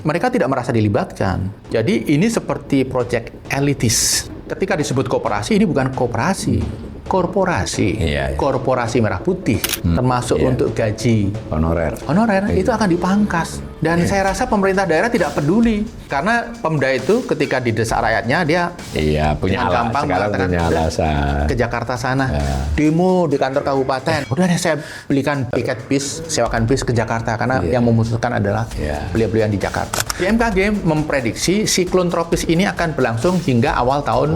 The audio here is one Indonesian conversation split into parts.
mereka tidak merasa dilibatkan. Jadi ini seperti proyek elitis. Ketika disebut koperasi, ini bukan koperasi, korporasi. Korporasi merah putih, termasuk untuk gaji honorer itu akan dipangkas. Dan saya rasa pemerintah daerah tidak peduli, karena Pemda itu ketika didesak rakyatnya, dia punya gampang mengatakan alasan ke Jakarta sana, demo di kantor kabupaten. Udah deh, saya belikan tiket bis, sewakan bis ke Jakarta, karena yang memutuskan adalah beliau-beliau yang di Jakarta. BMKG memprediksi siklon tropis ini akan berlangsung hingga awal tahun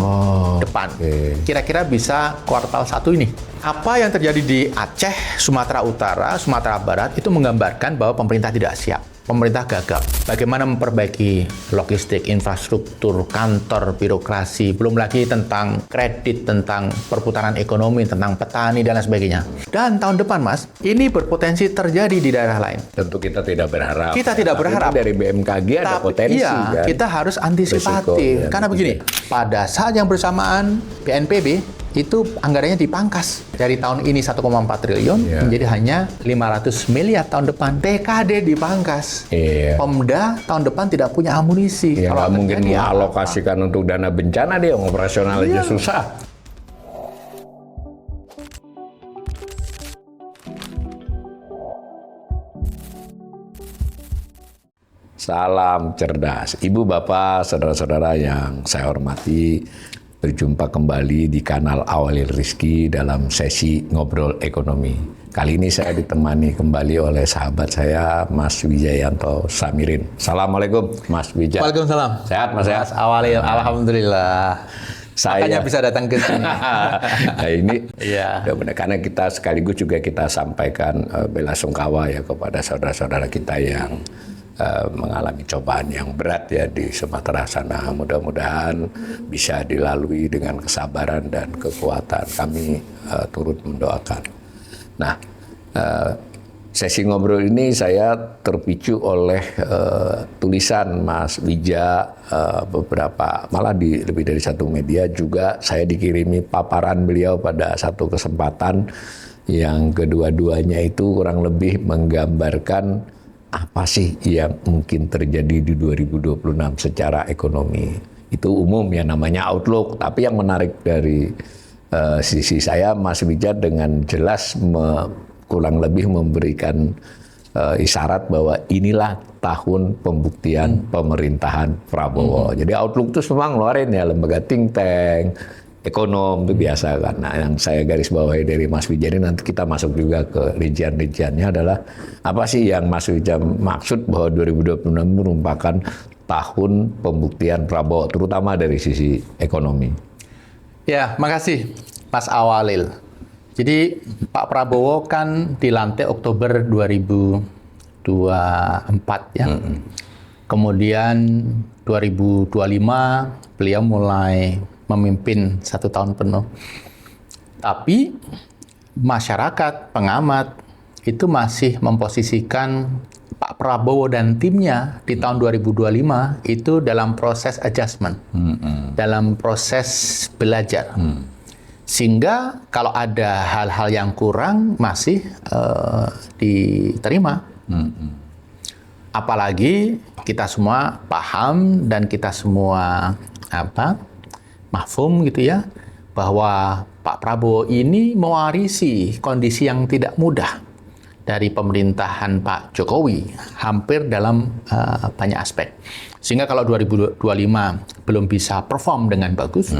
depan. Kira-kira bisa kuartal 1 ini. Apa yang terjadi di Aceh, Sumatera Utara, Sumatera Barat itu menggambarkan bahwa pemerintah tidak siap. Pemerintah gagap. Bagaimana memperbaiki logistik, infrastruktur, kantor, birokrasi, belum lagi tentang kredit, tentang perputaran ekonomi, tentang petani, dan lain sebagainya. Dan tahun depan, Mas, ini berpotensi terjadi di daerah lain. Tentu kita tidak berharap. Kita tidak berharap. Dari BMKG ada potensi. Iya, kan? Kita harus antisipatif. Karena begini, pada saat yang bersamaan, BNPB itu anggarannya dipangkas dari tahun ini 1,4 triliun menjadi hanya 500 miliar tahun depan. TKD dipangkas. Pemda tahun depan tidak punya amunisi. Kalau mungkin mengalokasikan untuk dana bencana, dia operasional aja susah. Salam cerdas. Ibu, bapak, saudara-saudara yang saya hormati, berjumpa kembali di kanal Awalil Rizki dalam sesi Ngobrol Ekonomi. Kali ini saya ditemani kembali oleh sahabat saya, Mas Wijayanto Samirin. Assalamualaikum, Mas Wijay. Waalaikumsalam. Sehat, Mas? Sehat? Mas Awalil, alhamdulillah. Makanya bisa datang ke sini. Nah, ini benar, karena kita sekaligus juga kita sampaikan bela sungkawa ya kepada saudara-saudara kita yang mengalami cobaan yang berat ya di Sumatera sana. Mudah-mudahan bisa dilalui dengan kesabaran dan kekuatan. Kami turut mendoakan. Nah, sesi ngobrol ini saya terpicu oleh tulisan Mas Wija, beberapa, malah di lebih dari satu media juga saya dikirimi paparan beliau pada satu kesempatan yang kedua-duanya itu kurang lebih menggambarkan apa sih yang mungkin terjadi di 2026 secara ekonomi. Itu umum ya, namanya outlook. Tapi yang menarik dari sisi saya, Mas Wijat dengan jelas kurang lebih memberikan isyarat bahwa inilah tahun pembuktian pemerintahan Prabowo. Jadi outlook itu memang ngeluarin ya lembaga think tank, ekonom itu biasa kan. Nah, yang saya garis bawahi dari Mas Wijaya ini, nanti kita masuk juga ke rincian-rinciannya, adalah apa sih yang Mas Wijaya maksud bahwa 2026 merupakan tahun pembuktian Prabowo, terutama dari sisi ekonomi. Ya, makasih Mas Awalil. Jadi Pak Prabowo kan dilantik Oktober 2024 ya. Kemudian 2025 beliau mulai memimpin 1 tahun penuh. Tapi masyarakat, pengamat, itu masih memposisikan Pak Prabowo dan timnya di tahun 2025 itu dalam proses adjustment, dalam proses belajar. Sehingga kalau ada hal-hal yang kurang masih diterima. Apalagi kita semua paham dan kita semua mahfum gitu ya, bahwa Pak Prabowo ini mewarisi kondisi yang tidak mudah dari pemerintahan Pak Jokowi hampir dalam banyak aspek. Sehingga kalau 2025 belum bisa perform dengan bagus,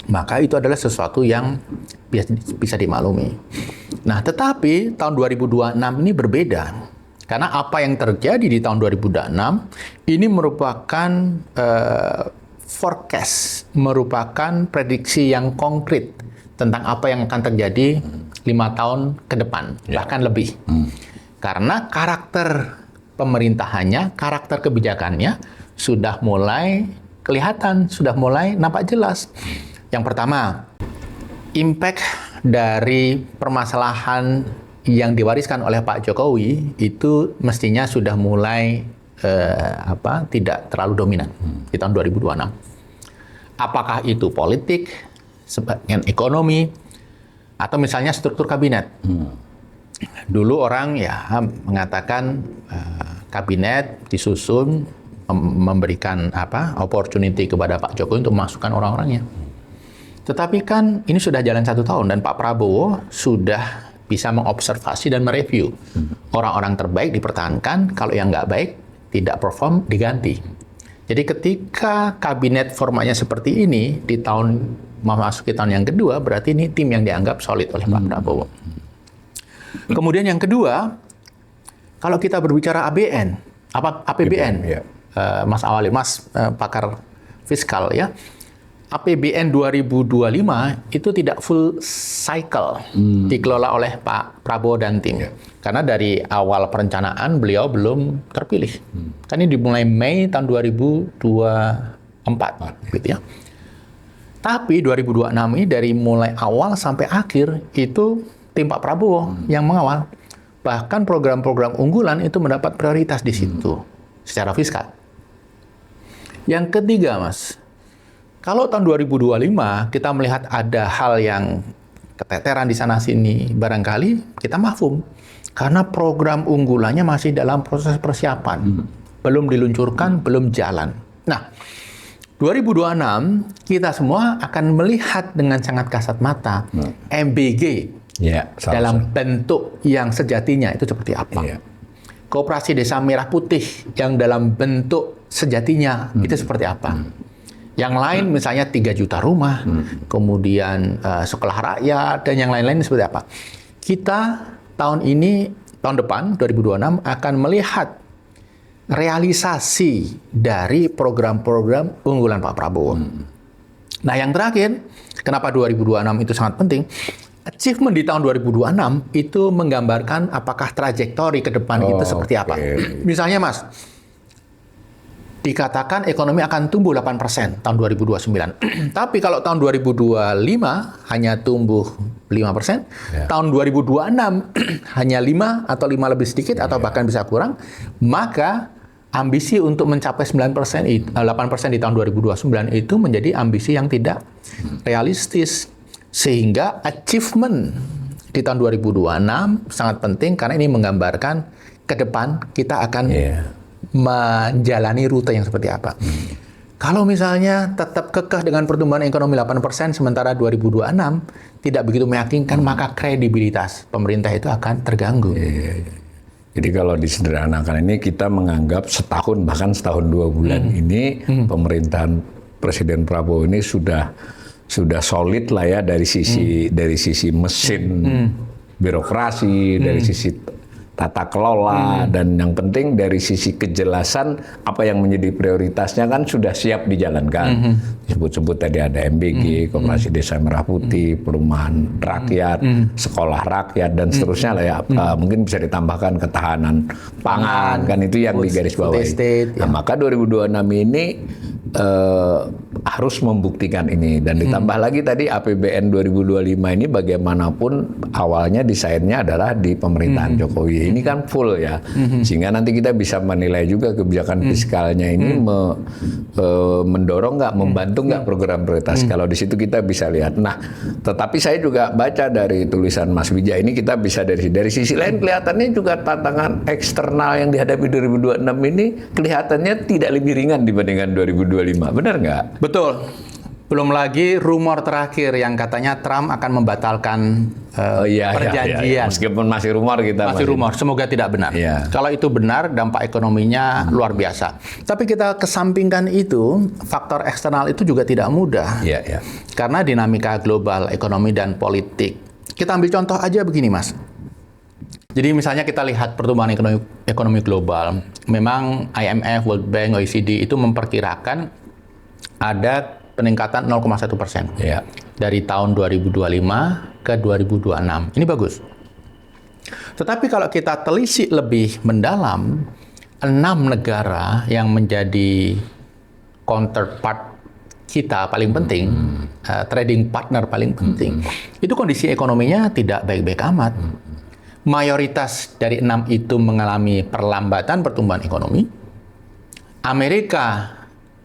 maka itu adalah sesuatu yang bisa dimaklumi. Nah, tetapi tahun 2026 ini berbeda. Karena apa yang terjadi di tahun 2026 ini merupakan forecast, merupakan prediksi yang konkret tentang apa yang akan terjadi 5 tahun ke depan, bahkan lebih. Karena karakter pemerintahannya, karakter kebijakannya sudah mulai kelihatan, sudah mulai nampak jelas. Yang pertama, impact dari permasalahan yang diwariskan oleh Pak Jokowi itu mestinya sudah mulai tidak terlalu dominan di tahun 2026. Apakah itu politik, sebagian ekonomi, atau misalnya struktur kabinet. Dulu orang ya mengatakan kabinet disusun memberikan opportunity kepada Pak Jokowi untuk memasukkan orang-orangnya. Tetapi kan ini sudah jalan 1 tahun dan Pak Prabowo sudah bisa mengobservasi dan mereview. Orang-orang terbaik dipertahankan, kalau yang nggak baik tidak perform diganti. Jadi ketika kabinet formatnya seperti ini di tahun memasuki tahun yang kedua, berarti ini tim yang dianggap solid oleh Pak Prabowo. Kemudian yang kedua, kalau kita berbicara APBN, Mas Awali, pakar fiskal ya, APBN 2025 itu tidak full cycle dikelola oleh Pak Prabowo dan tim. Karena dari awal perencanaan beliau belum terpilih. Kan ini dimulai Mei tahun 2024 gitu ya. Tapi 2026 ini dari mulai awal sampai akhir itu tim Pak Prabowo yang mengawal. Bahkan program-program unggulan itu mendapat prioritas di situ secara fiskal. Yang ketiga, Mas, kalau tahun 2025 kita melihat ada hal yang keteteran di sana sini, barangkali kita mafhum. Karena program unggulannya masih dalam proses persiapan. Belum diluncurkan, belum jalan. Nah, 2026 kita semua akan melihat dengan sangat kasat mata MBG dalam bentuk yang sejatinya itu seperti apa. Koperasi Desa Merah Putih yang dalam bentuk sejatinya itu seperti apa. Yang lain misalnya 3 juta rumah, kemudian sekolah rakyat, dan yang lain-lain seperti apa. Kita tahun depan, 2026, akan melihat realisasi dari program-program unggulan Pak Prabowo. Nah, yang terakhir, kenapa 2026 itu sangat penting? Achievement di tahun 2026 itu menggambarkan apakah trajektori ke depan itu seperti apa. Misalnya, Mas, dikatakan ekonomi akan tumbuh 8% tahun 2029. Tapi kalau tahun 2025 hanya tumbuh 5%, tahun 2026 hanya 5 atau 5 lebih sedikit atau bahkan bisa kurang, maka ambisi untuk mencapai 8% di tahun 2029 itu menjadi ambisi yang tidak realistis. Sehingga achievement di tahun 2026 sangat penting karena ini menggambarkan ke depan kita akan menjalani rute yang seperti apa. Kalau misalnya tetap kekeh dengan pertumbuhan ekonomi 8% sementara 2026 tidak begitu meyakinkan, maka kredibilitas pemerintah itu akan terganggu. Jadi kalau disederhanakan ini kita menganggap setahun bahkan setahun 2 bulan ini pemerintahan Presiden Prabowo ini sudah solid lah ya dari sisi mesin birokrasi, dari sisi tata kelola, dan yang penting dari sisi kejelasan apa yang menjadi prioritasnya kan sudah siap dijalankan. Disebut-sebut tadi ada MBG, Koperasi Desa Merah Putih, perumahan rakyat, sekolah rakyat, dan seterusnya lah ya. Mungkin bisa ditambahkan ketahanan pangan, kan itu yang digarisbawahi. Nah, maka 2026 ini harus membuktikan ini, dan ditambah lagi tadi APBN 2025 ini bagaimanapun awalnya desainnya adalah di pemerintahan Jokowi. Ini kan full ya, sehingga nanti kita bisa menilai juga kebijakan fiskalnya ini mendorong nggak, membantu nggak program prioritas. Kalau di situ kita bisa lihat. Nah, tetapi saya juga baca dari tulisan Mas Wijaya ini kita bisa dari sisi lain kelihatannya juga tantangan eksternal yang dihadapi 2026 ini kelihatannya tidak lebih ringan dibandingkan 2025. Benar nggak? Betul. Belum lagi rumor terakhir yang katanya Trump akan membatalkan perjanjian. Meskipun masih rumor kita. Masih rumor, semoga tidak benar. Kalau itu benar, dampak ekonominya luar biasa. Tapi kita kesampingkan itu, faktor eksternal itu juga tidak mudah. Karena dinamika global, ekonomi dan politik. Kita ambil contoh aja begini, Mas. Jadi misalnya kita lihat pertumbuhan ekonomi global. Memang IMF, World Bank, OECD itu memperkirakan ada peningkatan 0,1% dari tahun 2025 ke 2026. Ini bagus. Tetapi kalau kita telisik lebih mendalam, 6 negara yang menjadi counterpart kita paling penting, trading partner paling penting, itu kondisi ekonominya tidak baik-baik amat. Mayoritas dari 6 itu mengalami perlambatan pertumbuhan ekonomi. Amerika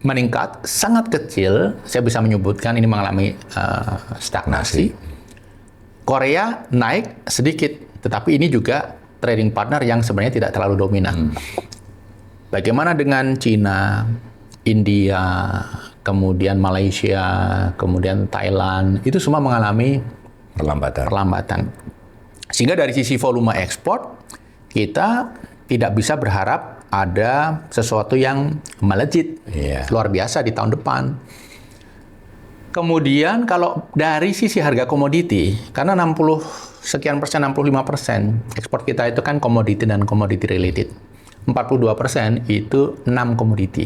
meningkat, sangat kecil, saya bisa menyebutkan ini mengalami stagnasi. Korea naik sedikit, tetapi ini juga trading partner yang sebenarnya tidak terlalu dominan. Bagaimana dengan Cina, India, kemudian Malaysia, kemudian Thailand, itu semua mengalami perlambatan. Sehingga dari sisi volume ekspor, kita tidak bisa berharap ada sesuatu yang melejit luar biasa di tahun depan. Kemudian kalau dari sisi harga komoditi, karena 65% ekspor kita itu kan komoditi dan komoditi related. 42% itu 6 komoditi.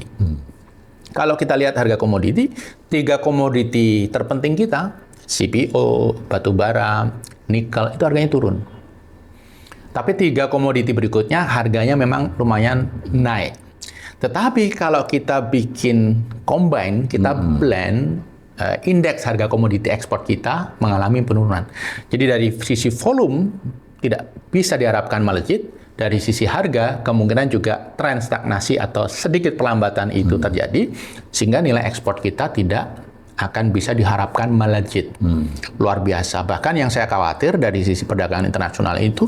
Kalau kita lihat harga komoditi, 3 komoditi terpenting kita, CPO, batu bara, nikel, itu harganya turun. Tapi 3 komoditi berikutnya harganya memang lumayan naik. Tetapi kalau kita bikin combine, kita blend, indeks harga komoditi ekspor kita mengalami penurunan. Jadi dari sisi volume tidak bisa diharapkan melejit. Dari sisi harga, kemungkinan juga tren stagnasi atau sedikit pelambatan itu terjadi, sehingga nilai ekspor kita tidak akan bisa diharapkan melejit. Luar biasa. Bahkan yang saya khawatir dari sisi perdagangan internasional itu,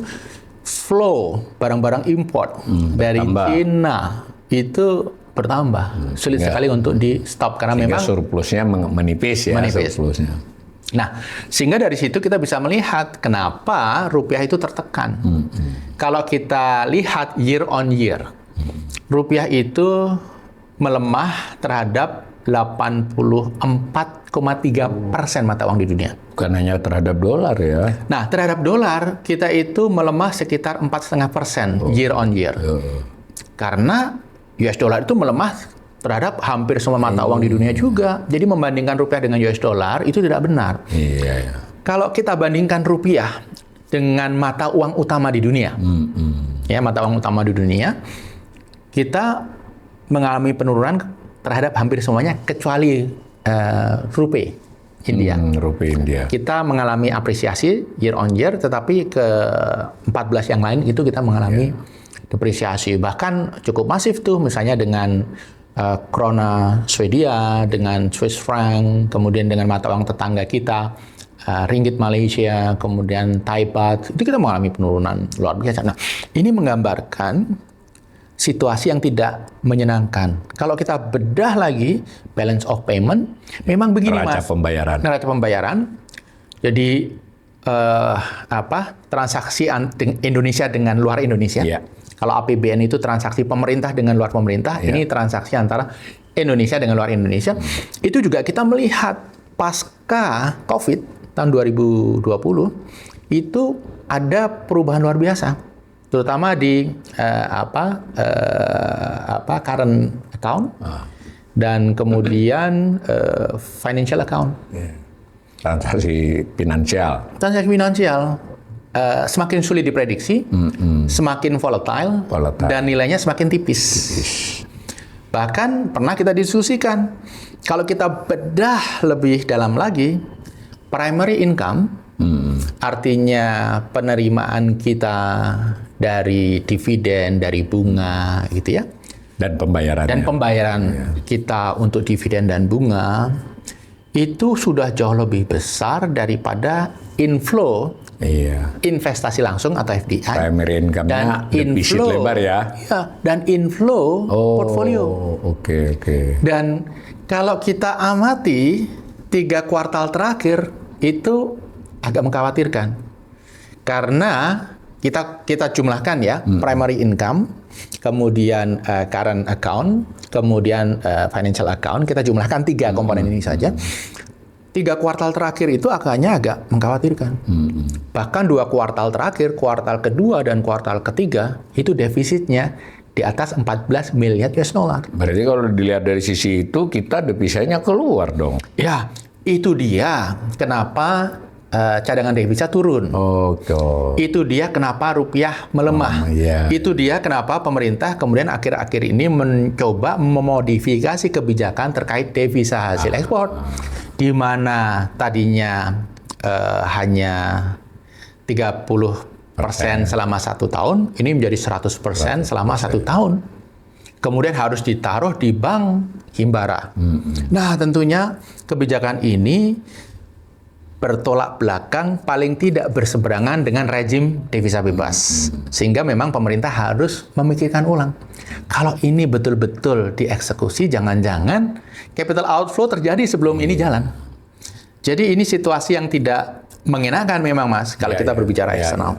flow barang-barang import dari China itu bertambah. Sulit sekali untuk di-stop, karena sehingga memang surplusnya menipis ya. Surplusnya. Nah, sehingga dari situ kita bisa melihat kenapa rupiah itu tertekan. Kalau kita lihat year on year, rupiah itu melemah terhadap 84,3% mata uang di dunia. Bukan hanya terhadap dolar ya. Nah, terhadap dolar kita itu melemah sekitar 4,5% year on year. Karena US dollar itu melemah terhadap hampir semua mata uang di dunia juga. Jadi membandingkan rupiah dengan US dollar itu tidak benar. Kalau kita bandingkan rupiah dengan mata uang utama di dunia, ya mata uang utama di dunia, kita mengalami penurunan terhadap hampir semuanya kecuali rupiah India. Rupiah India. Kita mengalami apresiasi year on year, tetapi ke 14 yang lain itu kita mengalami depresiasi. Bahkan cukup masif tuh, misalnya dengan krona Swedia, dengan Swiss franc, kemudian dengan mata uang tetangga kita, ringgit Malaysia, kemudian Thai baht, itu kita mengalami penurunan luar biasa. Nah, ini menggambarkan situasi yang tidak menyenangkan. Kalau kita bedah lagi balance of payment, memang begini neraca Mas. Neraca pembayaran. Jadi transaksi Indonesia dengan luar Indonesia. Kalau APBN itu transaksi pemerintah dengan luar pemerintah, ini transaksi antara Indonesia dengan luar Indonesia. Itu juga kita melihat pasca COVID tahun 2020 itu ada perubahan luar biasa, terutama di current account dan kemudian financial account. Transaksi finansial. Semakin sulit diprediksi, semakin volatile, dan nilainya semakin tipis. Bahkan pernah kita diskusikan, kalau kita bedah lebih dalam lagi, primary income, artinya penerimaan kita dari dividen, dari bunga, gitu ya, dan pembayaran kita untuk dividen dan bunga, itu sudah jauh lebih besar daripada inflow investasi langsung atau FDI, primary income-nya defisit lebar ya. Dan inflow portfolio. Oke. Dan kalau kita amati 3 kuartal terakhir itu agak mengkhawatirkan, karena kita jumlahkan ya, primary income, kemudian current account, kemudian financial account, kita jumlahkan 3 komponen ini saja. 3 kuartal terakhir itu agaknya agak mengkhawatirkan. Bahkan 2 kuartal terakhir, kuartal kedua dan kuartal ketiga, itu defisitnya di atas 14 miliar US dollar. Berarti kalau dilihat dari sisi itu, kita devisanya keluar dong. Ya, itu dia kenapa cadangan devisa turun. Itu dia kenapa rupiah melemah. Itu dia kenapa pemerintah kemudian akhir-akhir ini mencoba memodifikasi kebijakan terkait devisa hasil ekspor. Di mana tadinya hanya 30% selama 1 tahun, ini menjadi 100% selama 1 tahun. Kemudian harus ditaruh di bank himbara. Nah, tentunya kebijakan ini bertolak belakang, paling tidak berseberangan dengan rezim devisa bebas. Sehingga memang pemerintah harus memikirkan ulang. Kalau ini betul-betul dieksekusi, jangan-jangan capital outflow terjadi sebelum ini jalan. Jadi ini situasi yang tidak mengenakan memang, Mas, kalau kita berbicara eksternal.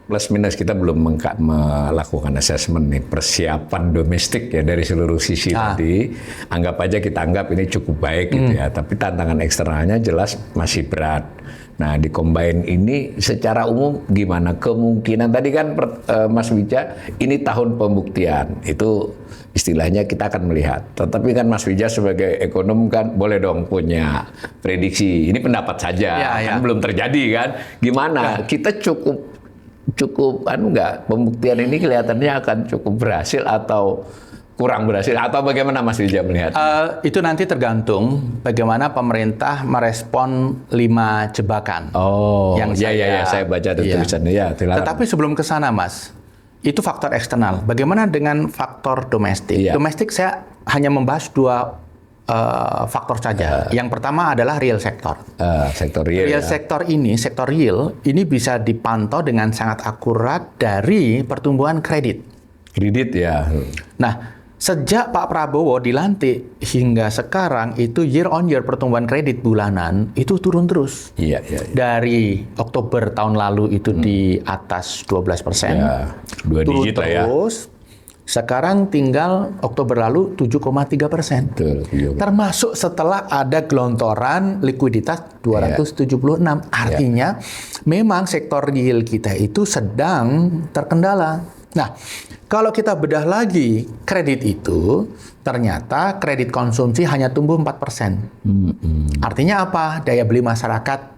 Plus minus kita belum melakukan assessment nih persiapan domestik ya dari seluruh sisi tadi. Anggap aja kita anggap ini cukup baik gitu ya. Tapi tantangan eksternalnya jelas masih berat. Nah, di combine ini secara umum gimana kemungkinan tadi kan Mas Wija ini tahun pembuktian. Itu istilahnya kita akan melihat. Tetapi kan Mas Wija sebagai ekonom kan boleh dong punya prediksi. Ini pendapat saja, kan belum terjadi kan. Gimana? Kita cukup nggak pembuktian ini kelihatannya akan cukup berhasil atau kurang berhasil atau bagaimana Mas Wija melihat? Itu nanti tergantung bagaimana pemerintah merespon 5 jebakan. Yang saya baca tulisannya ya. Tetapi sebelum ke sana, Mas, itu faktor eksternal. Bagaimana dengan faktor domestik? Domestik saya hanya membahas 2 faktor saja. Yang pertama adalah real sector. Sektor real. Sektor real ini bisa dipantau dengan sangat akurat dari pertumbuhan kredit. Kredit ya. Nah, sejak Pak Prabowo dilantik hingga sekarang itu year on year pertumbuhan kredit bulanan itu turun terus. Iya. Dari Oktober tahun lalu itu di atas 12%. Ya, 2 turun digit lah ya. Terus. Sekarang tinggal Oktober lalu 7,3%. Termasuk setelah ada gelontoran likuiditas 276. Artinya memang sektor real kita itu sedang terkendala. Nah, kalau kita bedah lagi kredit itu, ternyata kredit konsumsi hanya tumbuh 4%. Artinya apa? Daya beli masyarakat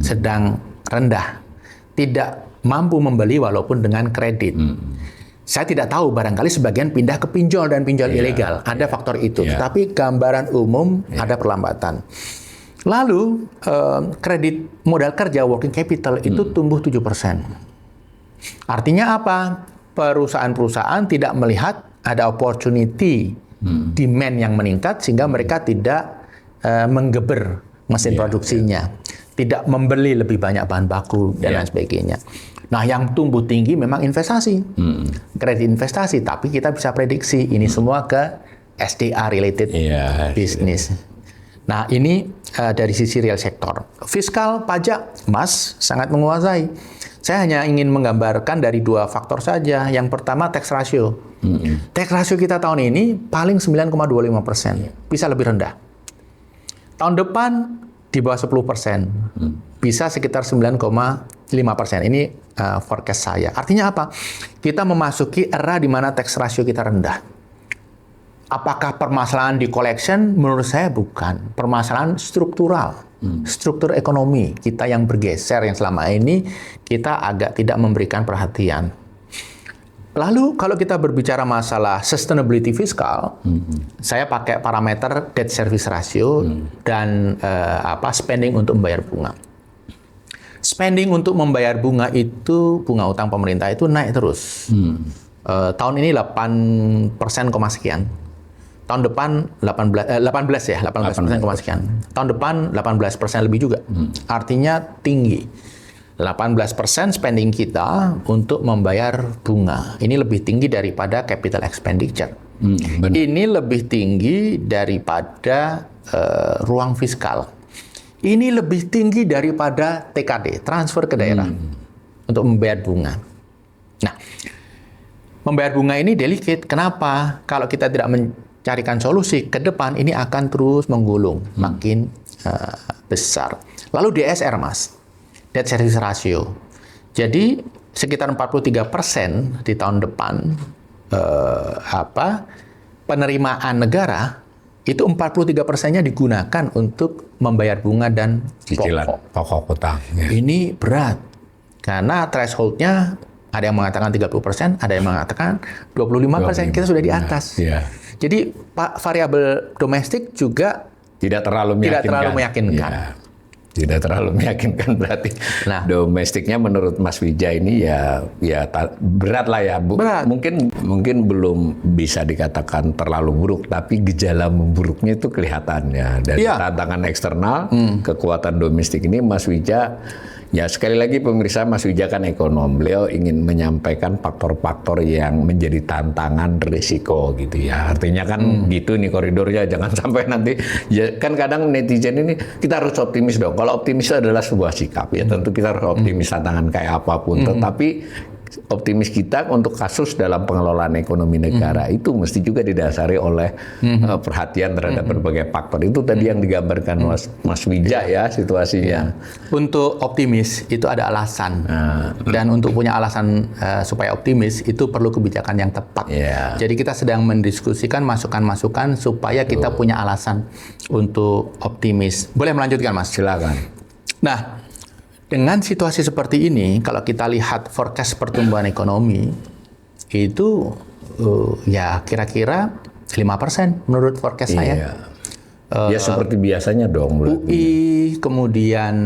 sedang rendah. Tidak mampu membeli walaupun dengan kredit. Saya tidak tahu, barangkali sebagian pindah ke pinjol dan pinjol ilegal. Ada faktor itu. Tapi gambaran umum ada perlambatan. Lalu kredit modal kerja working capital itu tumbuh 7%. Artinya apa? Perusahaan-perusahaan tidak melihat ada opportunity demand yang meningkat sehingga mereka tidak menggeber mesin produksinya. Tidak membeli lebih banyak bahan baku dan lain sebagainya. Nah, yang tumbuh tinggi memang investasi, kredit investasi. Tapi kita bisa prediksi ini semua ke SDA related bisnis. Nah, ini dari sisi real sektor. Fiskal pajak, Mas sangat menguasai. Saya hanya ingin menggambarkan dari 2 faktor saja. Yang pertama tax ratio. Tax ratio kita tahun ini paling 9,25%. Bisa lebih rendah. Tahun depan di bawah 10%. Bisa sekitar 9,5%. Ini forecast saya. Artinya apa? Kita memasuki era di mana tax ratio kita rendah. Apakah permasalahan di collection? Menurut saya bukan. Permasalahan struktural. Struktur ekonomi kita yang bergeser, yang selama ini kita agak tidak memberikan perhatian. Lalu kalau kita berbicara masalah sustainability fiskal, saya pakai parameter debt service ratio dan spending untuk membayar bunga. Spending untuk membayar bunga itu, bunga utang pemerintah itu naik terus. Tahun ini 8%, sekian. Tahun depan 18% sekian. Tahun depan 18% lebih juga. Artinya tinggi. 18% spending kita untuk membayar bunga. Ini lebih tinggi daripada capital expenditure. Ini lebih tinggi daripada ruang fiskal. Ini lebih tinggi daripada TKD, transfer ke daerah, untuk membayar bunga. Nah, membayar bunga ini delicate. Kenapa? Kalau kita tidak mencarikan solusi, ke depan ini akan terus menggulung, makin besar. Lalu DSR, Mas. Debt service ratio. Jadi sekitar 43% di tahun depan penerimaan negara itu 43%-nya digunakan untuk membayar bunga dan pokok utang. Ya. Ini berat karena threshold-nya ada yang mengatakan 30%, ada yang mengatakan 25%. Kita sudah di atas. Ya. Jadi variabel domestik juga tidak terlalu meyakinkan. Ya. Tidak terlalu meyakinkan berarti. Nah, domestiknya menurut Mas Wija ini ya berat lah ya, Bu. Berat. Mungkin belum bisa dikatakan terlalu buruk, tapi gejala memburuknya itu kelihatannya dari tantangan eksternal, kekuatan domestik ini Mas Wija. Ya sekali lagi pemirsa, Mas Wija kan ekonom, beliau ingin menyampaikan faktor-faktor yang menjadi tantangan risiko gitu ya. Artinya kan gitu nih koridornya, jangan sampai nanti, ya kan kadang netizen ini kita harus optimis dong. Kalau optimis adalah sebuah sikap ya, tentu kita harus optimis tantangan kayak apapun. Tetapi optimis kita untuk kasus dalam pengelolaan ekonomi negara itu mesti juga didasari oleh perhatian terhadap berbagai faktor. Itu tadi yang digambarkan Mas Wija ya situasinya. Untuk optimis itu ada alasan, dan untuk punya alasan supaya optimis itu perlu kebijakan yang tepat. Jadi kita sedang mendiskusikan masukan-masukan supaya kita punya alasan untuk optimis. Boleh melanjutkan, Mas? Silakan. Nah, dengan situasi seperti ini, kalau kita lihat forecast pertumbuhan ekonomi, itu ya kira-kira 5% menurut forecast saya. Ya seperti biasanya dong. UI, kemudian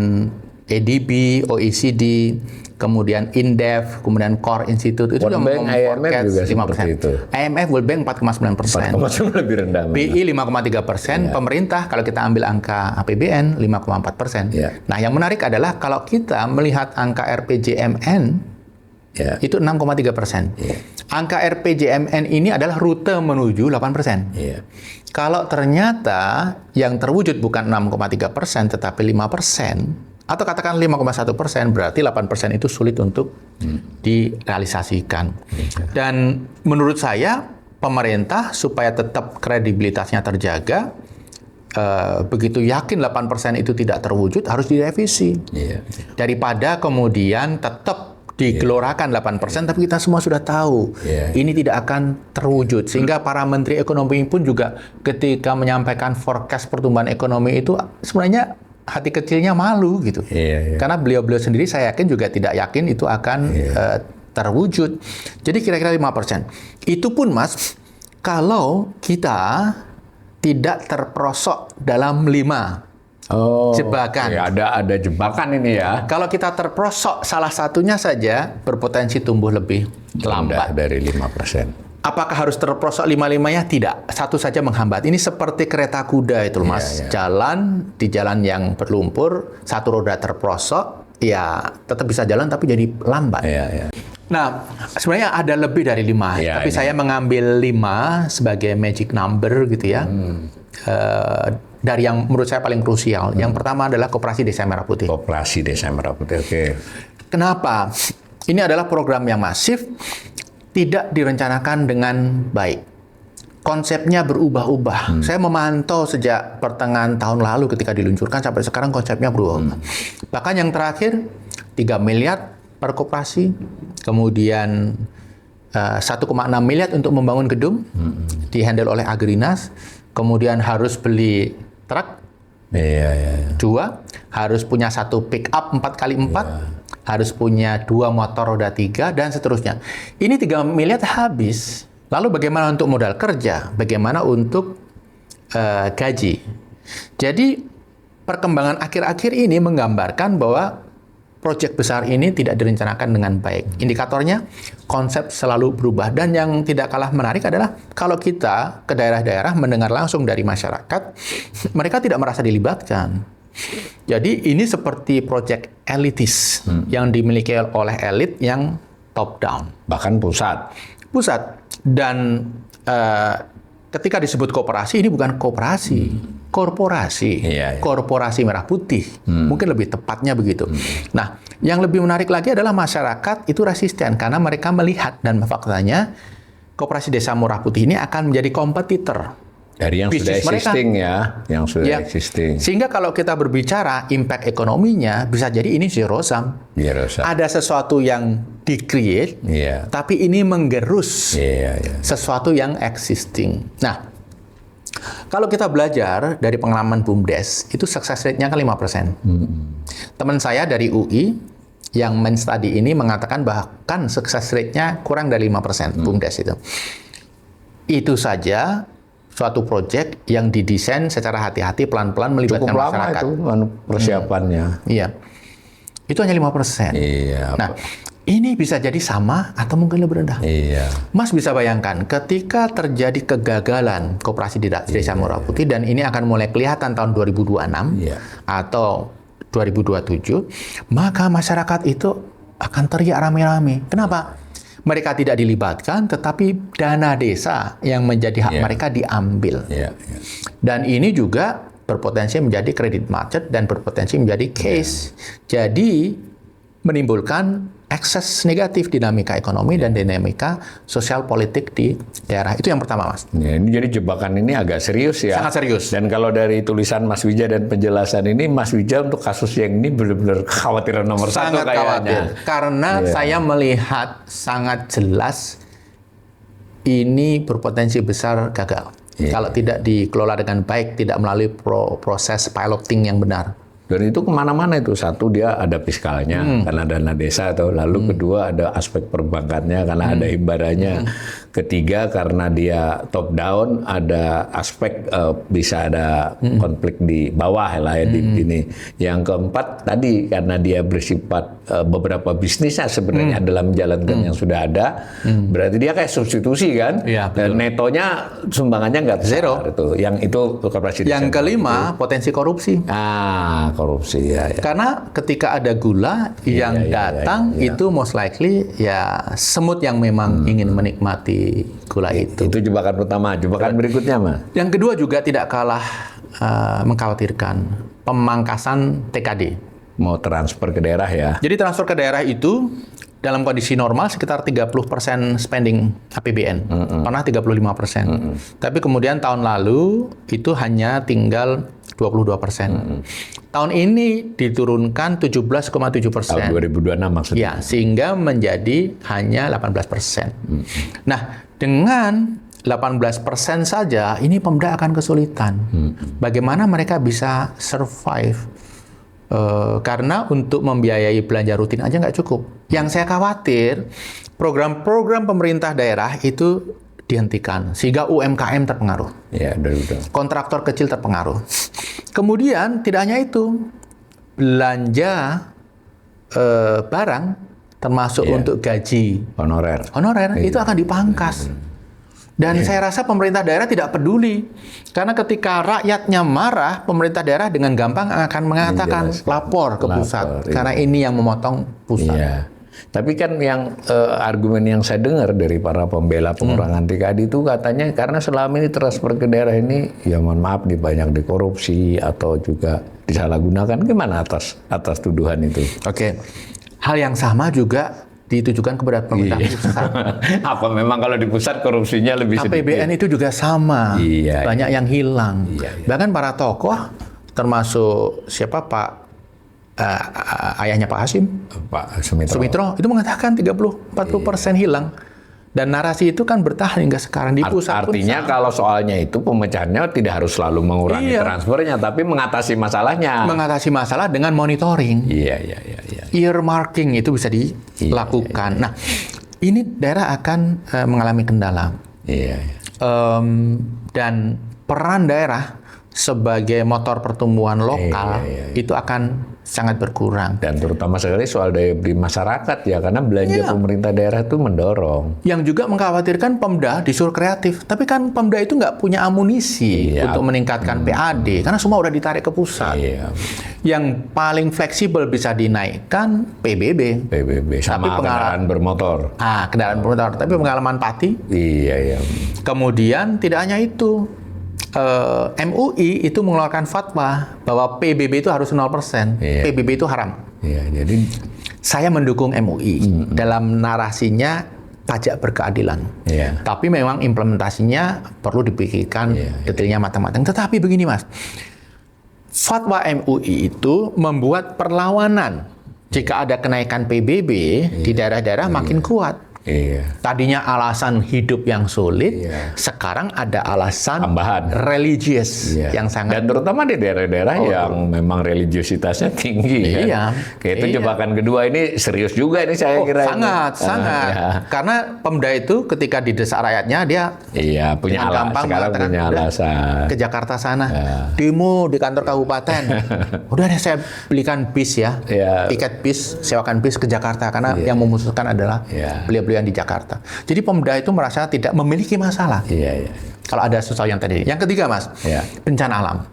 ADB, OECD, kemudian Indef, kemudian Core Institute, itu World Bank, IMF juga 5%. Itu. IMF, World Bank 4,9%. 4,9 lebih rendah. BI 5,3%, pemerintah kalau kita ambil angka APBN 5,4%. Nah, yang menarik adalah kalau kita melihat angka RPJMN itu 6,3%. Angka RPJMN ini adalah rute menuju 8%. Kalau ternyata yang terwujud bukan 6,3% tetapi 5%, atau katakan 5,1%, berarti 8% itu sulit untuk direalisasikan. Dan menurut saya, pemerintah supaya tetap kredibilitasnya terjaga, begitu yakin 8% itu tidak terwujud, harus direvisi. Daripada kemudian tetap digelorakan 8%, tapi kita semua sudah tahu ini tidak akan terwujud. Sehingga para menteri ekonomi pun juga ketika menyampaikan forecast pertumbuhan ekonomi itu sebenarnya hati kecilnya malu gitu. Karena beliau-beliau sendiri saya yakin juga tidak yakin itu akan terwujud. Jadi kira-kira 5%. Itu pun, Mas, kalau kita tidak terperosok dalam 5 jebakan. Ada jebakan ini ya. Kalau kita terperosok salah satunya saja berpotensi tumbuh lebih lambat dari 5%. Apakah harus terperosok 5-5-nya? Tidak. Satu saja menghambat. Ini seperti kereta kuda itu, Mas. Jalan di jalan yang berlumpur, satu roda terperosok, ya tetap bisa jalan tapi jadi lambat. Nah, sebenarnya ada lebih dari 5. Tapi saya mengambil 5 sebagai magic number gitu ya. Dari yang menurut saya paling krusial. Yang pertama adalah Koperasi Desa Merah Putih. Koperasi Desa Merah Putih, oke. Kenapa? Ini adalah program yang masif, tidak direncanakan dengan baik. Konsepnya berubah-ubah. Saya memantau sejak pertengahan tahun lalu ketika diluncurkan sampai sekarang konsepnya berubah. Bahkan yang terakhir 3 miliar per koperasi, kemudian 1,6 miliar untuk membangun gedung, dihandle oleh Agrinas, kemudian harus beli truk, 2, harus punya 1 pick up 4x4, harus punya 2 motor roda 3, dan seterusnya. Ini 3 miliar habis. Lalu bagaimana untuk modal kerja? Bagaimana untuk gaji? Jadi perkembangan akhir-akhir ini menggambarkan bahwa proyek besar ini tidak direncanakan dengan baik. Indikatornya, konsep selalu berubah. Dan yang tidak kalah menarik adalah kalau kita ke daerah-daerah mendengar langsung dari masyarakat, mereka tidak merasa dilibatkan. Jadi ini seperti proyek elitis yang dimiliki oleh elit yang top down. Bahkan pusat. Dan ketika disebut koperasi, ini bukan koperasi, korporasi. Korporasi Merah Putih. Mungkin lebih tepatnya begitu. Nah, yang lebih menarik lagi adalah masyarakat itu resisten karena mereka melihat, dan faktanya Koperasi Desa Merah Putih ini akan menjadi kompetitor dari yang sudah existing mereka. Yang sudah existing. Sehingga kalau kita berbicara impact ekonominya, bisa jadi ini zero sum. Ada sesuatu yang di-create, tapi ini menggerus sesuatu yang existing. Nah, kalau kita belajar dari pengalaman BUMDes, itu success rate-nya kan 5%. Teman saya dari UI yang men-study ini mengatakan bahkan success rate-nya kurang dari 5%, BUMDes itu. Itu saja suatu proyek yang didesain secara hati-hati, pelan-pelan melibatkan cukup lama masyarakat. itu persiapannya. Iya. Itu hanya 5%. Iya. Nah, ini bisa jadi sama atau mungkin lebih rendah. Iya. Mas bisa bayangkan ketika terjadi kegagalan koperasi di Desa Muara Putih, dan ini akan mulai kelihatan tahun 2026 atau 2027, maka masyarakat itu akan teriak rame-rame. Kenapa? Mereka tidak dilibatkan, tetapi dana desa yang menjadi hak mereka diambil. Dan ini juga berpotensi menjadi kredit macet dan berpotensi menjadi case. Jadi menimbulkan ekses negatif dinamika ekonomi dan dinamika sosial politik di daerah. Itu yang pertama, Mas. Ya, ini jadi jebakan ini agak serius ya. Sangat serius. Dan kalau dari tulisan Mas Wija dan penjelasan ini, Mas Wija untuk kasus yang ini benar-benar kekhawatiran nomor satu Sangat kayaknya. khawatir. Karena saya melihat sangat jelas ini berpotensi besar gagal. Kalau tidak dikelola dengan baik, tidak melalui proses piloting yang benar. Dan itu kemana-mana itu. Satu, dia ada fiskalnya karena dana desa, atau lalu kedua ada aspek perbankannya karena ada imbarannya. Ketiga, karena dia top down, ada aspek bisa ada konflik di bawah lah ya, di sini. Yang keempat tadi, karena dia bersifat beberapa bisnisnya sebenarnya adalah menjalankan yang sudah ada, berarti dia kayak substitusi kan. Dan netonya sumbangannya nggak zero. Yang itu koperasi. Yang kelima, potensi korupsi. Korupsi ya. Karena ketika ada gula yang datang itu most likely ya semut yang memang ingin menikmati gula itu. Itu jebakan pertama. Jebakan berikutnya, Mas. Yang kedua juga tidak kalah mengkhawatirkan, pemangkasan TKD. Mau transfer ke daerah ya. Jadi transfer ke daerah itu dalam kondisi normal sekitar 30% spending APBN. Pernah 35%. Tapi kemudian tahun lalu itu hanya tinggal 22%. Tahun ini diturunkan 17,7%. Tahun 2026 maksudnya. Ya, sehingga menjadi hanya 18%. Nah, dengan 18% saja, ini Pemda akan kesulitan. Bagaimana mereka bisa survive? Karena untuk membiayai belanja rutin aja nggak cukup. Yang saya khawatir, program-program pemerintah daerah itu dihentikan, sehingga UMKM terpengaruh. Ya, udah. Kontraktor kecil terpengaruh. Kemudian tidak hanya itu, belanja barang termasuk untuk gaji honorer itu akan dipangkas. Dan saya rasa pemerintah daerah tidak peduli, karena ketika rakyatnya marah, pemerintah daerah dengan gampang akan mengatakan lapor ke pusat, karena ini yang memotong pusat. Tapi kan yang argumen yang saya dengar dari para pembela pengurangan TKD itu katanya karena selama ini transfer ke daerah ini, ya mohon maaf nih, banyak dikorupsi atau juga disalahgunakan. Gimana atas tuduhan itu? Oke. Hal yang sama juga ditujukan kepada pemerintah pusat. Apa memang kalau di pusat korupsinya lebih sedikit? APBN itu juga sama. Banyak yang hilang. Bahkan para tokoh, termasuk siapa Pak ayahnya Pak Hasim, Pak Sumitro, itu mengatakan 30-40% hilang. Dan narasi itu kan bertahan hingga sekarang di pusat. Artinya kalau soalnya itu pemecahannya tidak harus selalu mengurangi transfernya, tapi mengatasi masalahnya. Mengatasi masalah dengan monitoring. Earmarking itu bisa dilakukan. Nah, ini daerah akan mengalami kendala. Dan peran daerah sebagai motor pertumbuhan lokal itu akan sangat berkurang. Dan terutama sekali soal daya beli masyarakat ya, karena belanja pemerintah daerah itu mendorong. Yang juga mengkhawatirkan Pemda disuruh kreatif, tapi kan Pemda itu nggak punya amunisi untuk meningkatkan PAD, karena semua udah ditarik ke pusat. Yang paling fleksibel bisa dinaikkan PBB sama kendaraan bermotor. Kendaraan bermotor, tapi pengalaman Pati. Kemudian tidak hanya itu. MUI itu mengeluarkan fatwa bahwa PBB itu harus 0%. PBB itu haram. Jadi saya mendukung MUI dalam narasinya pajak berkeadilan. Tapi memang implementasinya perlu dipikirkan detailnya matang-matang. Tetapi begini, Mas. Fatwa MUI itu membuat perlawanan jika ada kenaikan PBB di daerah-daerah makin kuat. Iya. Tadinya alasan hidup yang sulit, sekarang ada alasan tambahan religius yang sangat. Dan terutama di daerah-daerah yang memang religiositasnya tinggi. Iya. Kayak itu jebakan kedua ini serius juga ini saya kira. Sangat. Karena Pemda itu ketika didesak rakyatnya dia punya alasan. Sekarang punya alasan. Ke Jakarta sana, demo di kantor kabupaten. Udah deh saya belikan bis tiket bis, sewakan bis ke Jakarta karena yang memutuskan adalah beliau yang di Jakarta. Jadi Pemda itu merasa tidak memiliki masalah. Kalau ada sesuatu yang tadi. Yang ketiga, Mas, bencana alam.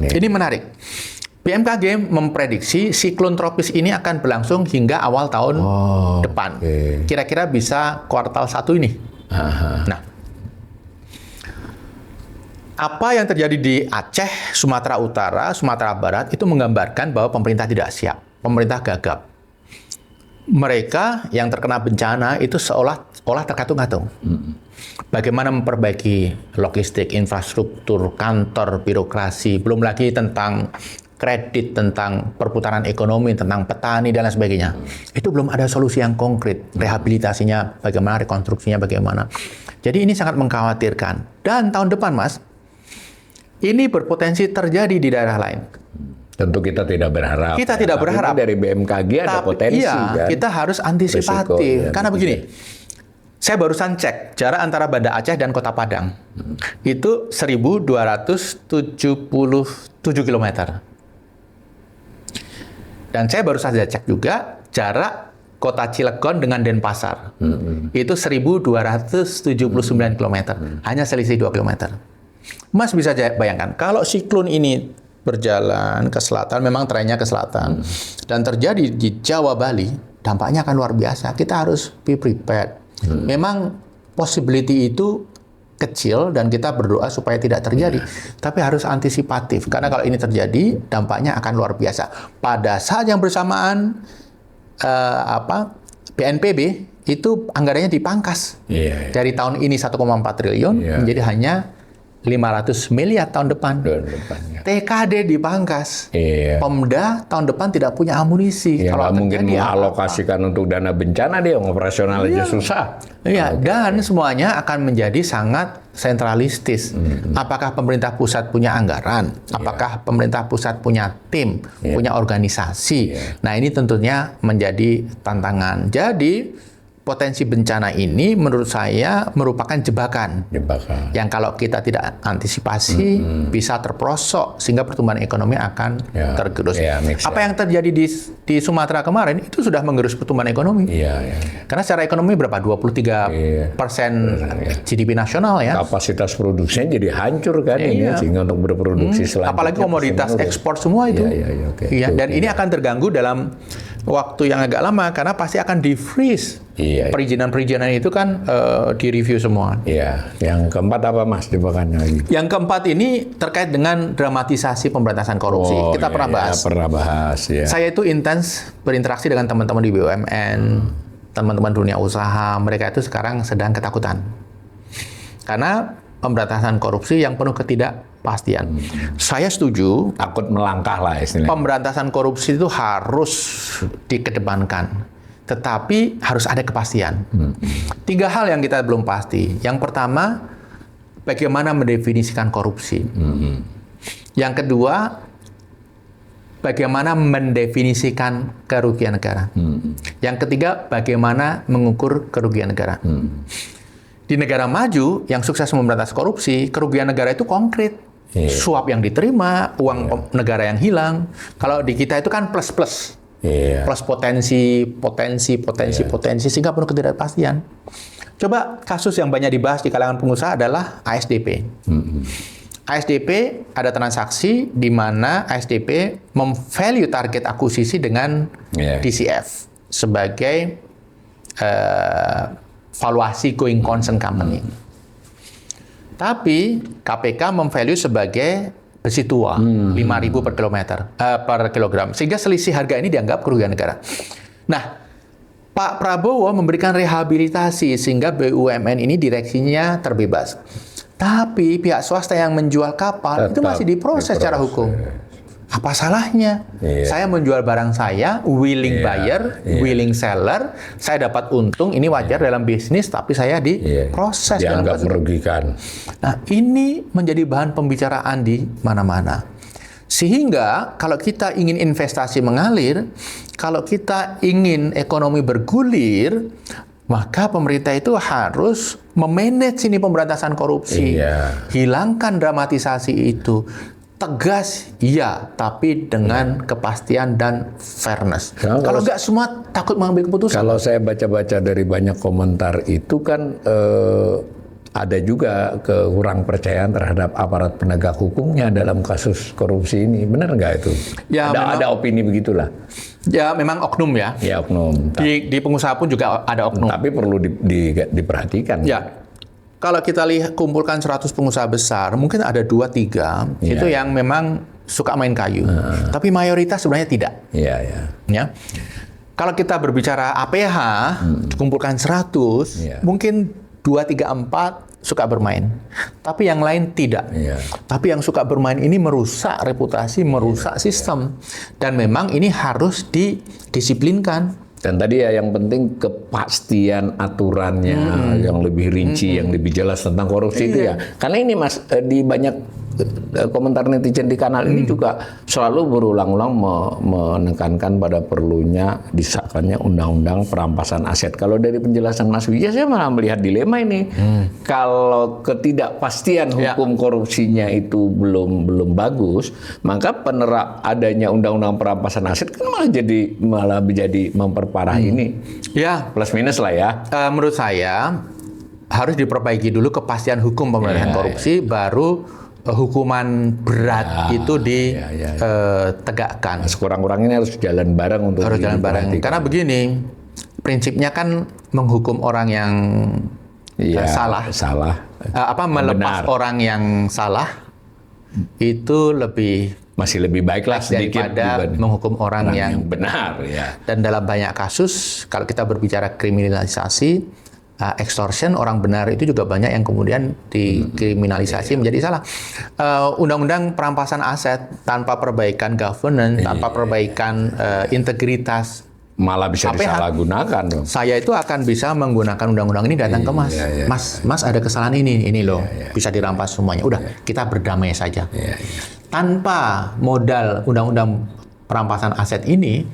Ini menarik. BMKG memprediksi siklon tropis ini akan berlangsung hingga awal tahun depan. Kira-kira bisa kuartal 1 ini. Nah, apa yang terjadi di Aceh, Sumatera Utara, Sumatera Barat itu menggambarkan bahwa pemerintah tidak siap. Pemerintah gagap. Mereka yang terkena bencana itu seolah terkatung-katung. Bagaimana memperbaiki logistik, infrastruktur, kantor, birokrasi, belum lagi tentang kredit, tentang perputaran ekonomi, tentang petani, dan lain sebagainya. Itu belum ada solusi yang konkret. Rehabilitasinya bagaimana, rekonstruksinya bagaimana. Jadi ini sangat mengkhawatirkan. Dan tahun depan, Mas, ini berpotensi terjadi di daerah lain. Tentu kita tidak berharap. Kita tidak berharap. Dari BMKG ada potensi. Kan? Kita harus antisipatif. Karena begini, saya barusan cek jarak antara Banda Aceh dan Kota Padang. Itu 1.277 km. Dan saya baru saja cek juga jarak Kota Cilegon dengan Denpasar. Itu 1.279 km. Hanya selisih 2 km. Mas bisa bayangkan, kalau siklon ini berjalan ke selatan, memang trennya ke selatan, dan terjadi di Jawa, Bali, dampaknya akan luar biasa. Kita harus be prepared. Memang possibility itu kecil dan kita berdoa supaya tidak terjadi. Tapi harus antisipatif, karena kalau ini terjadi, dampaknya akan luar biasa. Pada saat yang bersamaan, BNPB itu anggarannya dipangkas. Dari tahun ini 1,4 triliun menjadi hanya 500 miliar tahun depan. TKD dipangkas. Pemda tahun depan tidak punya amunisi. Kalau mungkin mengalokasikan untuk dana bencana, dia operasional aja susah. Dan semuanya akan menjadi sangat sentralistis. Apakah pemerintah pusat punya anggaran? Apakah pemerintah pusat punya tim, punya organisasi? Nah, ini tentunya menjadi tantangan. Jadi potensi bencana ini menurut saya merupakan jebakan. Yang kalau kita tidak antisipasi bisa terperosok sehingga pertumbuhan ekonomi akan tergerus. Apa yang terjadi di Sumatera kemarin itu sudah menggerus pertumbuhan ekonomi. Karena secara ekonomi berapa? 23% GDP nasional ya. Kapasitas produksinya jadi hancur kan ini sehingga untuk berproduksi selanjutnya. Apalagi komoditas ekspor semua itu. Dan ini akan terganggu dalam waktu yang agak lama karena pasti akan di-freeze. Perizinan-perizinan itu kan di-review semua. Yang keempat apa, Mas, jebakannya lagi? Yang keempat ini terkait dengan dramatisasi pemberantasan korupsi. Kita pernah bahas. Saya itu intens berinteraksi dengan teman-teman di BUMN, teman-teman dunia usaha. Mereka itu sekarang sedang ketakutan. Karena pemberantasan korupsi yang penuh ketidakpastian. Saya setuju. Takut melangkah lah istilahnya. Pemberantasan korupsi itu harus dikedepankan. Tetapi harus ada kepastian. 3 hal yang kita belum pasti. Yang pertama, bagaimana mendefinisikan korupsi. Yang kedua, bagaimana mendefinisikan kerugian negara. Yang ketiga, bagaimana mengukur kerugian negara. Di negara maju yang sukses memberantas korupsi, kerugian negara itu konkret. Suap yang diterima, uang negara yang hilang. Kalau di kita itu kan plus-plus. Plus potensi, sehingga penuh ketidakpastian. Coba kasus yang banyak dibahas di kalangan pengusaha adalah ASDP. ASDP ada transaksi di mana ASDP memvalue target akuisisi dengan DCF sebagai valuasi going concern company. Tapi KPK memvalue sebagai besi tua, 5.000 per kilogram. Sehingga selisih harga ini dianggap kerugian negara. Nah, Pak Prabowo memberikan rehabilitasi sehingga BUMN ini direksinya terbebas. Tapi pihak swasta yang menjual kapal itu masih diproses secara hukum. Apa salahnya? Saya menjual barang saya, willing buyer, willing seller, saya dapat untung, ini wajar dalam bisnis, tapi saya diproses. Dianggap merugikan. Nah, ini menjadi bahan pembicaraan di mana-mana. Sehingga kalau kita ingin investasi mengalir, kalau kita ingin ekonomi bergulir, maka pemerintah itu harus memanage ini pemberantasan korupsi. Hilangkan dramatisasi itu. Tegas, iya, tapi dengan kepastian dan fairness. Kalau nggak semua takut mengambil keputusan. Kalau saya baca-baca dari banyak komentar itu kan ada juga kurang percayaan terhadap aparat penegak hukumnya dalam kasus korupsi ini. Benar nggak itu? Ya, ada opini begitulah. Ya, memang oknum ya. Ya, oknum. Di pengusaha pun juga ada oknum. Tapi perlu diperhatikan. Ya. Kalau kita lihat kumpulkan 100 pengusaha besar, mungkin ada 2-3 itu yang memang suka main kayu. Tapi mayoritas sebenarnya tidak. Ya. Kalau kita berbicara APH, dikumpulkan 100, mungkin 2-3-4 suka bermain. Tapi yang lain tidak. Tapi yang suka bermain ini merusak reputasi, merusak sistem. Dan memang ini harus didisiplinkan. Dan tadi ya yang penting kepastian aturannya yang lebih rinci, yang lebih jelas tentang korupsi itu ya. Karena ini Mas, di banyak komentar netizen di kanal ini juga selalu berulang-ulang menekankan pada perlunya disahkannya undang-undang perampasan aset. Kalau dari penjelasan Mas Wijaya, saya malah melihat dilema ini. Kalau ketidakpastian hukum korupsinya itu belum bagus, maka adanya undang-undang perampasan aset kan malah menjadi memperparah ini. Ya, plus minus lah ya. Menurut saya harus diperbaiki dulu kepastian hukum pemberantasan korupsi, baru hukuman berat itu ditegakkan. Sekurang-kurangnya harus jalan bareng untuk jalan bareng. Karena begini, prinsipnya kan menghukum orang yang salah. Melepas orang yang salah itu masih lebih baik lah sedikit daripada menghukum orang yang benar. Dan dalam banyak kasus, kalau kita berbicara kriminalisasi, extortion, orang benar itu juga banyak yang kemudian dikriminalisasi menjadi salah. Undang-undang perampasan aset tanpa perbaikan governance, tanpa perbaikan integritas, malah bisa disalahgunakan dong. Saya itu akan bisa menggunakan undang-undang ini datang ke Mas. Mas ada kesalahan ini loh, bisa dirampas semuanya. Udah, kita berdamai saja. Tanpa modal undang-undang perampasan aset ini,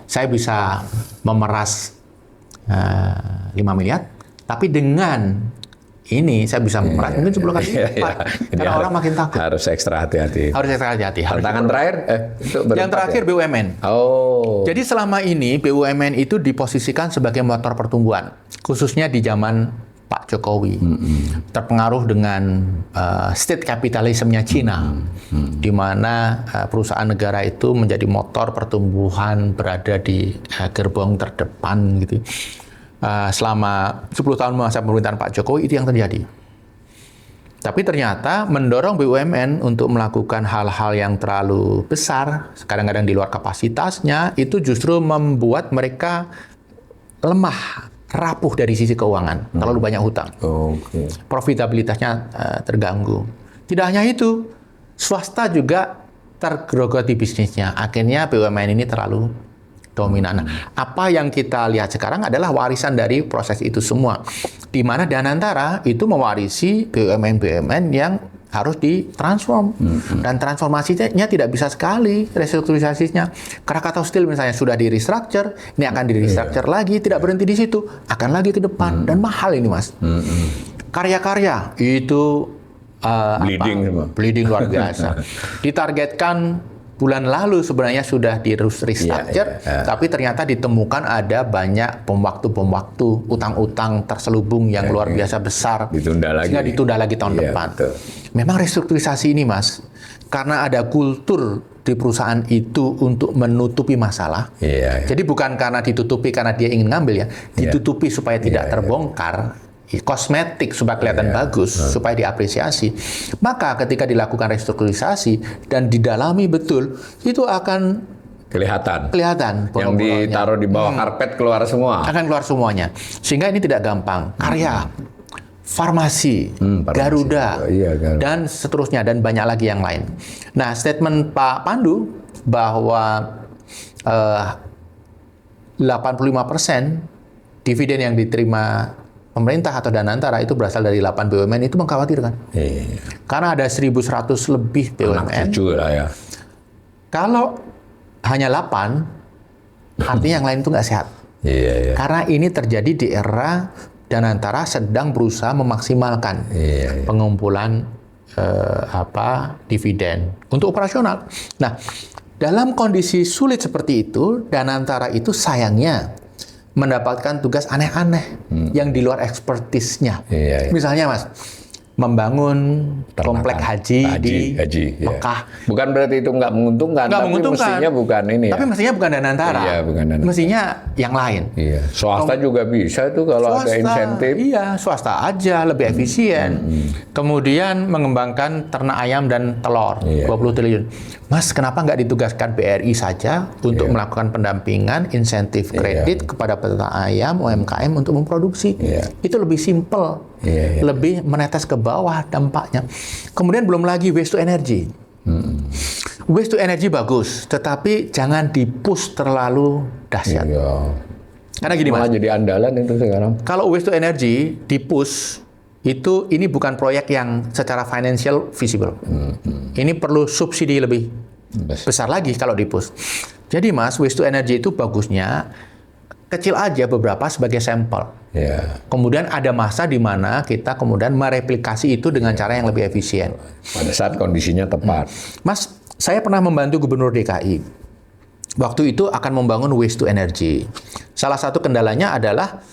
saya bisa memeras 5 miliar. Tapi dengan ini saya bisa memeras mungkin 10 kali lipat. Karena orang makin takut. Harus ekstra hati-hati. Tantangan terakhir? Yang terakhir BUMN. Jadi selama ini BUMN itu diposisikan sebagai motor pertumbuhan. Khususnya di zaman Pak Jokowi. Terpengaruh dengan state capitalism-nya Cina. Di mana perusahaan negara itu menjadi motor pertumbuhan, berada di gerbong terdepan gitu. Selama 10 tahun masa pemerintahan Pak Jokowi itu yang terjadi. Tapi ternyata mendorong BUMN untuk melakukan hal-hal yang terlalu besar, kadang-kadang di luar kapasitasnya, itu justru membuat mereka lemah, rapuh dari sisi keuangan, terlalu banyak hutang. Profitabilitasnya terganggu. Tidak hanya itu, swasta juga tergerogoti bisnisnya. Akhirnya BUMN ini terlalu dominan. Apa yang kita lihat sekarang adalah warisan dari proses itu semua. Di mana Danantara itu mewarisi BUMN yang harus ditransform. Dan transformasinya tidak bisa sekali restrukturisasinya. Krakatau Steel misalnya sudah di-restructure, ini akan di-restructure lagi, tidak berhenti di situ, akan lagi ke depan. Dan mahal ini, Mas. Karya-karya itu bleeding luar biasa. Ditargetkan bulan lalu sebenarnya sudah di-restructure, tapi ternyata ditemukan ada banyak bom waktu, utang-utang terselubung yang luar biasa besar. Sehingga ditunda lagi tahun depan. Memang restrukturisasi ini, Mas, karena ada kultur di perusahaan itu untuk menutupi masalah. Jadi bukan karena ditutupi karena dia ingin ngambil ya, ditutupi supaya tidak terbongkar. Kosmetik supaya kelihatan bagus, supaya diapresiasi. Maka ketika dilakukan restrukturisasi dan didalami betul, itu akan kelihatan. Yang ditaruh di bawah karpet keluar semua. Akan keluar semuanya. Sehingga ini tidak gampang. Karya, farmasi, Garuda, dan seterusnya, dan banyak lagi yang lain. Nah, statement Pak Pandu bahwa 85% dividen yang diterima pemerintah atau Danantara itu berasal dari 8 BUMN itu mengkhawatirkan. Karena ada 1.100 lebih BUMN. Ya. Kalau hanya 8, artinya yang lain itu nggak sehat. Karena ini terjadi di era Danantara sedang berusaha memaksimalkan pengumpulan dividen untuk operasional. Nah, dalam kondisi sulit seperti itu, Danantara itu sayangnya mendapatkan tugas aneh-aneh yang di luar ekspertisnya. Misalnya, Mas, membangun komplek haji di Mekah. Bukan berarti itu nggak menguntungkan, tapi mestinya bukan ini. Tapi mestinya bukan Danantara. Bukan Danantara. Mestinya yang lain. Swasta juga bisa tuh kalau ada insentif. Swasta aja lebih efisien. Kemudian mengembangkan ternak ayam dan telur 20 triliun. Mas, kenapa nggak ditugaskan BRI saja untuk melakukan pendampingan insentif kredit kepada peternak ayam UMKM untuk memproduksi? Itu lebih simpel. Lebih menetes ke bawah dampaknya. Kemudian belum lagi waste to energy. Waste to energy bagus, tetapi jangan di-push terlalu dahsyat. Karena gini, Mas, jadi andalan itu sekarang. Kalau waste to energy di-push, ini bukan proyek yang secara financial visible. Ini perlu subsidi lebih besar lagi kalau di-push. Jadi, Mas, waste to energy itu bagusnya kecil aja beberapa sebagai sampel. Kemudian ada masa di mana kita kemudian mereplikasi itu dengan cara yang lebih efisien. Pada saat kondisinya tepat. Mas, saya pernah membantu Gubernur DKI. Waktu itu akan membangun waste to energy. Salah satu kendalanya adalah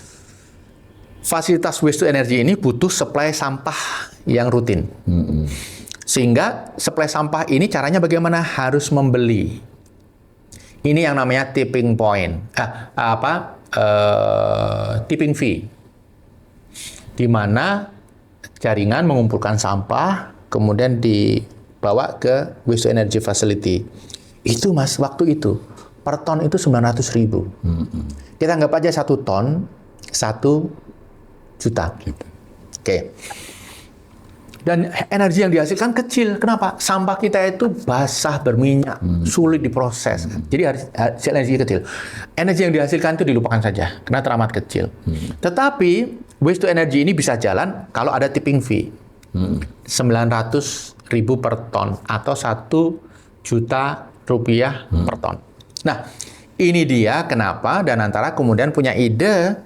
fasilitas waste to energy ini butuh supply sampah yang rutin. Sehingga supply sampah ini caranya bagaimana? Harus membeli. Ini yang namanya tipping point. Tipping fee. Di mana jaringan mengumpulkan sampah, kemudian dibawa ke waste to energy facility. Itu, Mas, waktu itu per ton itu 900.000. Kita anggap aja 1 ton 1 juta. Oke. Dan energi yang dihasilkan kecil. Kenapa? Sampah kita itu basah, berminyak, sulit diproses. Jadi hasil energi kecil. Energi yang dihasilkan itu dilupakan saja, karena teramat kecil. Tetapi waste to energy ini bisa jalan kalau ada tipping fee. 900.000 per ton atau 1 juta rupiah per ton. Nah, ini dia kenapa Danantara kemudian punya ide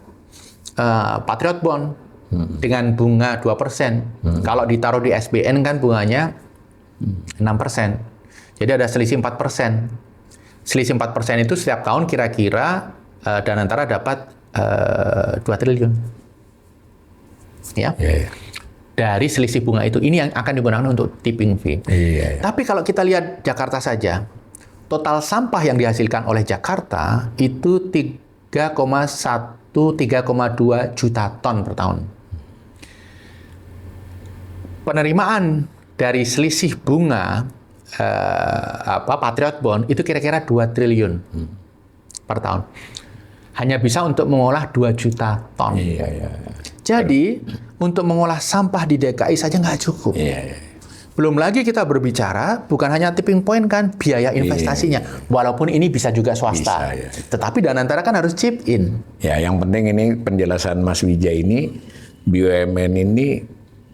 Patriot Bond. Dengan bunga 2%. Kalau ditaruh di SBN kan bunganya 6%. Jadi ada selisih 4%. Selisih 4% itu setiap tahun kira-kira Danantara dapat 2 triliun. Dari selisih bunga itu. Ini yang akan digunakan untuk tipping fee. Tapi kalau kita lihat Jakarta saja, total sampah yang dihasilkan oleh Jakarta itu 3,2 juta ton per tahun. Penerimaan dari selisih bunga Patriot Bond itu kira-kira 2 triliun per tahun. Hanya bisa untuk mengolah 2 juta ton. Jadi, untuk mengolah sampah di DKI saja nggak cukup. Belum lagi kita berbicara, bukan hanya tipping point kan, biaya investasinya. Walaupun ini bisa juga swasta. Tetapi Danantara kan harus chip in. Yang penting ini penjelasan Mas Wijaya ini, BUMN ini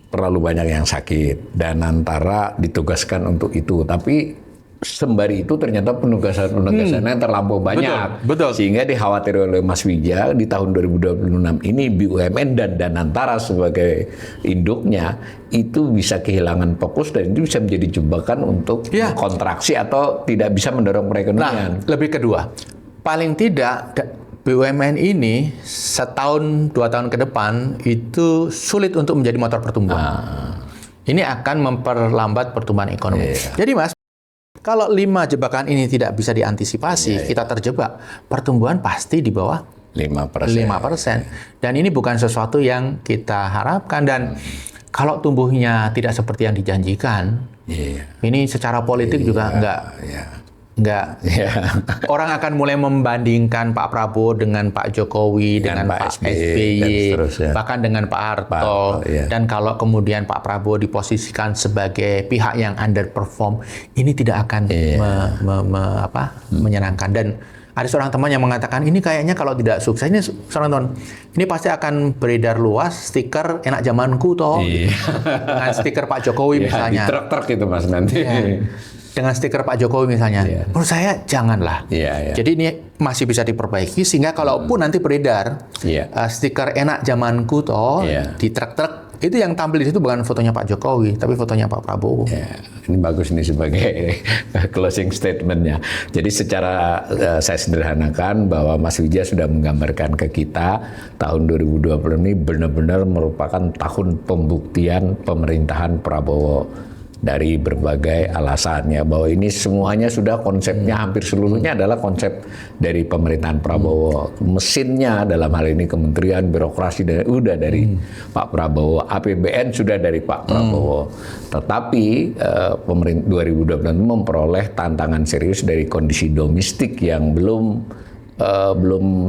terlalu banyak yang sakit. Danantara ditugaskan untuk itu. Tapi sembari itu ternyata penugasan-penugasannya terlampau banyak. Betul. Sehingga dikhawatir oleh Mas Wijaya di tahun 2026 ini BUMN dan Danantara sebagai induknya itu bisa kehilangan fokus dan itu bisa menjadi jebakan untuk kontraksi atau tidak bisa mendorong perekonomian. Nah, lebih kedua, paling tidak BUMN ini setahun 2 tahun ke depan itu sulit untuk menjadi motor pertumbuhan. Ini akan memperlambat pertumbuhan ekonomi. Jadi, Mas, kalau 5 jebakan ini tidak bisa diantisipasi, kita terjebak, pertumbuhan pasti di bawah 5%. Dan ini bukan sesuatu yang kita harapkan. Dan kalau tumbuhnya tidak seperti yang dijanjikan, ini secara politik juga Enggak. Ya. Orang akan mulai membandingkan Pak Prabowo dengan Pak Jokowi, dengan Pak SBY, bahkan dengan Pak Harto. Dan kalau kemudian Pak Prabowo diposisikan sebagai pihak yang underperform, ini tidak akan menyenangkan. Dan ada seorang teman yang mengatakan, ini kayaknya kalau tidak sukses, ini seorang teman, ini pasti akan beredar luas stiker enak zamanku toh. Dengan stiker Pak Jokowi misalnya. Di truk-truk itu Mas nanti. Dengan stiker Pak Jokowi misalnya, menurut saya janganlah. Jadi ini masih bisa diperbaiki sehingga kalaupun nanti beredar stiker enak zamanku toh di truk-truk, itu yang tampil di situ bukan fotonya Pak Jokowi, tapi fotonya Pak Prabowo. Ini bagus nih sebagai closing statement-nya. Jadi secara saya sederhanakan bahwa Mas Wijaya sudah menggambarkan ke kita tahun 2020 ini benar-benar merupakan tahun pembuktian pemerintahan Prabowo. Dari berbagai alasannya, bahwa ini semuanya sudah konsepnya hampir seluruhnya adalah konsep dari pemerintahan Prabowo. Mesinnya dalam hal ini kementerian, birokrasi udah dari Pak Prabowo, APBN sudah dari Pak Prabowo. Tetapi pemerintah 2020 memperoleh tantangan serius dari kondisi domestik yang belum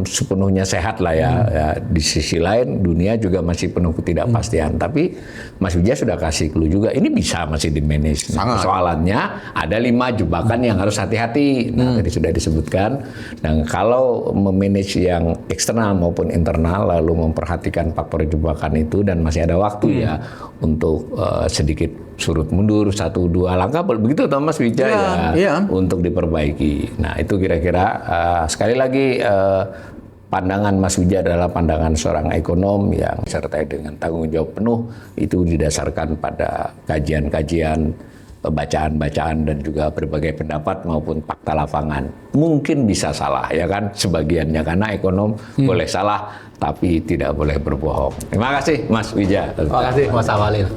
sepenuhnya sehat lah ya. Di sisi lain dunia juga masih penuh ketidakpastian. Tapi Mas Wijaya sudah kasih clue juga, ini bisa masih di-manage. Nah, persoalannya ada 5 jebakan yang harus hati-hati. Nah, tadi sudah disebutkan. Dan kalau memanage yang eksternal maupun internal, lalu memperhatikan faktor jebakan itu, dan masih ada waktu ya untuk sedikit surut mundur 1-2 langkah, begitu toh Mas Wijaya untuk diperbaiki. Nah, itu kira-kira sekali lagi pandangan Mas Wijaya adalah pandangan seorang ekonom yang disertai dengan tanggung jawab penuh, itu didasarkan pada kajian-kajian, bacaan-bacaan dan juga berbagai pendapat maupun fakta lapangan. Mungkin bisa salah ya kan sebagiannya, karena ekonom boleh salah tapi tidak boleh berbohong. Terima kasih Mas Wijaya. Terima kasih Mas Awalil.